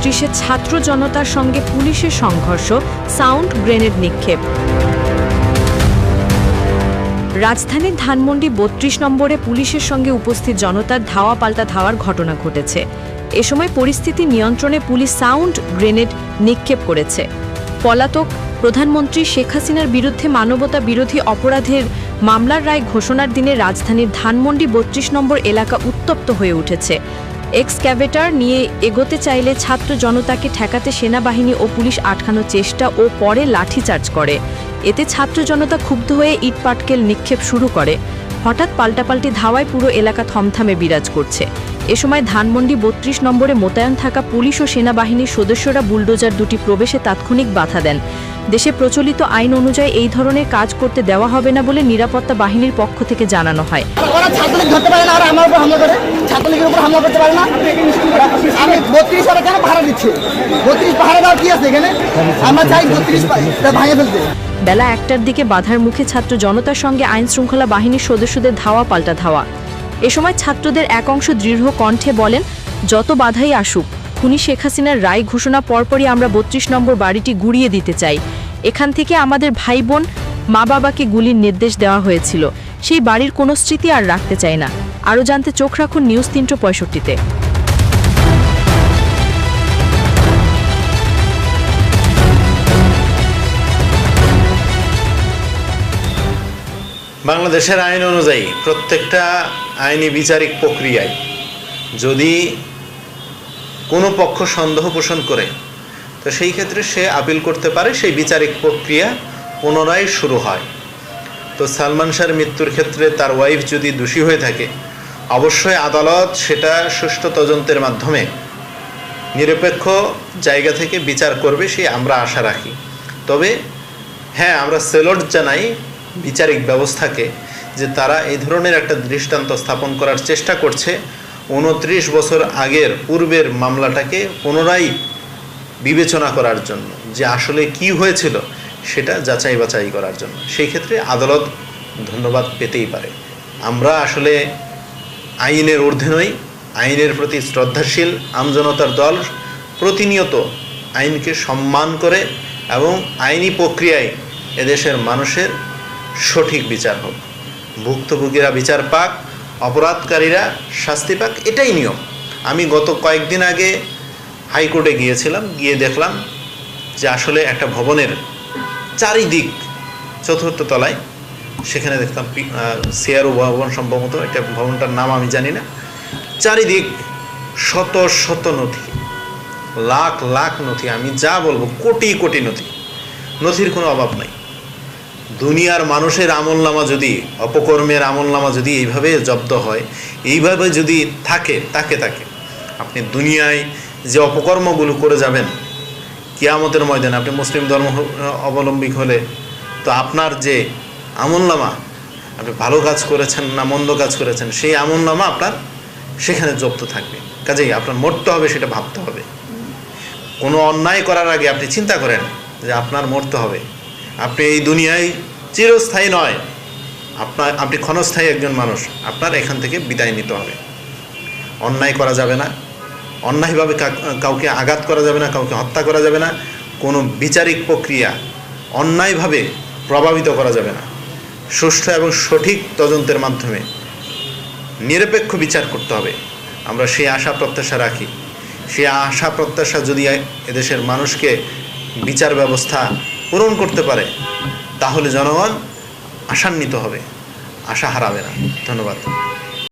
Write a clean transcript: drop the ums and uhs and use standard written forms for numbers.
32-এ ছাত্র জনতার সঙ্গে পুলিশের সংঘর্ষ, সাউন্ড গ্রেনেড নিক্ষেপ। রাজধানীর ধানমন্ডি 32 নম্বরে পুলিশের সঙ্গে উপস্থিত জনতার ধাওয়া পাল্টা ধাওয়ার ঘটনা ঘটেছে। এ সময় পরিস্থিতি নিয়ন্ত্রণে পুলিশ সাউন্ড গ্রেনেড নিক্ষেপ করেছে। পলাতক প্রধানমন্ত্রী শেখ হাসিনার বিরুদ্ধে মানবতা বিরোধী অপরাধের মামলার রায় ঘোষণার দিনে রাজধানীর ধানমন্ডি 32 নম্বর এলাকা উত্তপ্ত হয়ে উঠেছে। এক্সক্যাভেটর নিয়ে এগোতে চাইলে ছাত্র জনতাকে ঠেকাতে সেনাবাহিনী ও পুলিশ আটকানোর চেষ্টা ও পরে লাঠিচার্জ করে। এতে ছাত্র জনতা ক্ষুব্ধ হয়ে ইটপাটকেল নিক্ষেপ শুরু করে। হঠাৎ পাল্টাপাল্টি ধাওয়ায় পুরো এলাকা থমথমে বিরাজ করছে। এ সময় ধানমন্ডি 32 নম্বরে মোতায়েন থাকা পুলিশ ও সেনাবাহিনীর সদস্যরা বুলডোজার দুটি প্রবেশে তাৎক্ষণিক বাধা দেন। দেশে প্রচলিত আইন অনুযায়ী এই ধরনের কাজ করতে দেওয়া হবে না বলে নিরাপত্তা বাহিনীর পক্ষ থেকে জানানো হয়। বেলা 1টার দিকে বাধার মুখে ছাত্র জনতার সঙ্গে আইন শৃঙ্খলা বাহিনীর সদস্যদের ধাওয়া পাল্টা ধাওয়া। এ সময় ছাত্রদের এক অংশ দৃঢ় কণ্ঠে বলেন, যত বাধাই আসুক, খুনি শেখ হাসিনার রায় ঘোষণা পরপরই আমরা 32 নম্বর বাড়িটি গুড়িয়ে দিতে চাই। এখান থেকে আমাদের ভাই বোন, মা বাবাকে গুলির নির্দেশ দেওয়া হয়েছিল। সেই বাড়ির কোনো স্মৃতি আর রাখতে চাই না। আরও জানতে চোখ রাখুন নিউজ 365-তে। বাংলাদেশের আইন অনুযায়ী প্রত্যেকটা আইনি বিচারিক প্রক্রিয়ায় যদি কোনো পক্ষ সন্দেহ পোষণ করে, তো সেই ক্ষেত্রে সে আপিল করতে পারে, সেই বিচারিক প্রক্রিয়া পুনরায় শুরু হয়। তো সালমান শাহর মৃত্যুর ক্ষেত্রে তার ওয়াইফ যদি দোষী হয়ে থাকে, অবশ্যই আদালত সেটা সুষ্ঠু তদন্তের মাধ্যমে নিরপেক্ষ জায়গা থেকে বিচার করবে, সেই আমরা আশা রাখি। তবে হ্যাঁ, আমরা সেলট জানাই বিচারিক ব্যবস্থাকে যে তারা এই ধরনের একটা দৃষ্টান্ত স্থাপন করার চেষ্টা করছে 29 বছর আগের পূর্বের মামলাটাকে পুনরায় বিবেচনা করার জন্য, যে আসলে কি হয়েছিল সেটা যাচাই বাছাই করার জন্য। সেই ক্ষেত্রে আদালত ধন্যবাদ পেতেই পারে। আমরা আসলে আইনের ঊর্ধ্বে নই, আইনের প্রতি শ্রদ্ধাশীল আমজনতার দল প্রতিনিয়ত আইনকে সম্মান করে এবং আইনি প্রক্রিয়ায় এদেশের মানুষের সঠিক বিচার হোক, ভুক্তভোগীরা বিচার পাক, অপরাধকারীরা শাস্তি পাক, এটাই নিয়ম। আমি গত কয়েকদিন আগে হাইকোর্টে গিয়েছিলাম, গিয়ে দেখলাম যে আসলে একটা ভবনের চারিদিক, 4th তলায়, সেখানে দেখলাম সিআরও ভবন সম্ভবত, এটা ভবনটার নাম আমি জানি না, চারিদিক শত শত নথি, লাখ লাখ নথি, আমি যা বলবো কোটি কোটি নথি, নথির কোনো অভাব নাই। দুনিয়ার মানুষের আমলনামা যদি, অপকর্মের আমলনামা যদি এইভাবে জব্দ হয়, এইভাবে যদি থাকে, তাকে আপনি দুনিয়ায় যে অপকর্মগুলো করে যাবেন, কিয়ামতের ময়দানে আপনি মুসলিম ধর্ম অবলম্বী হলে তো আপনার যে আমলনামা, আপনি ভালো কাজ করেছেন না মন্দ কাজ করেছেন, সেই আমলনামা আপনার সেখানে জব্দ থাকবে। কাজেই আপনার মরতে হবে, সেটা ভাবতে হবে। কোনো অন্যায় করার আগে আপনি চিন্তা করেন যে আপনার মরতে হবে, আপনি এই দুনিয়ায় চিরস্থায়ী নয়, আপনি ক্ষণস্থায়ী একজন মানুষ, আপনার এখান থেকে বিদায় নিতে হবে। অন্যায় করা যাবে না, অন্যায়ভাবে কাউকে আঘাত করা যাবে না, কাউকে হত্যা করা যাবে না, কোনো বিচারিক প্রক্রিয়া অন্যায়ভাবে প্রভাবিত করা যাবে না। সুষ্ঠু এবং সঠিক তদন্তের মাধ্যমে নিরপেক্ষ বিচার করতে হবে। আমরা সেই আশা প্রত্যাশা রাখি। সেই আশা প্রত্যাশা যদি এদেশের মানুষকে বিচার ব্যবস্থা পূরণ করতে পারে, তাহলে জনগণ আশান্বিত হবে, আশা হারাবে না। ধন্যবাদ।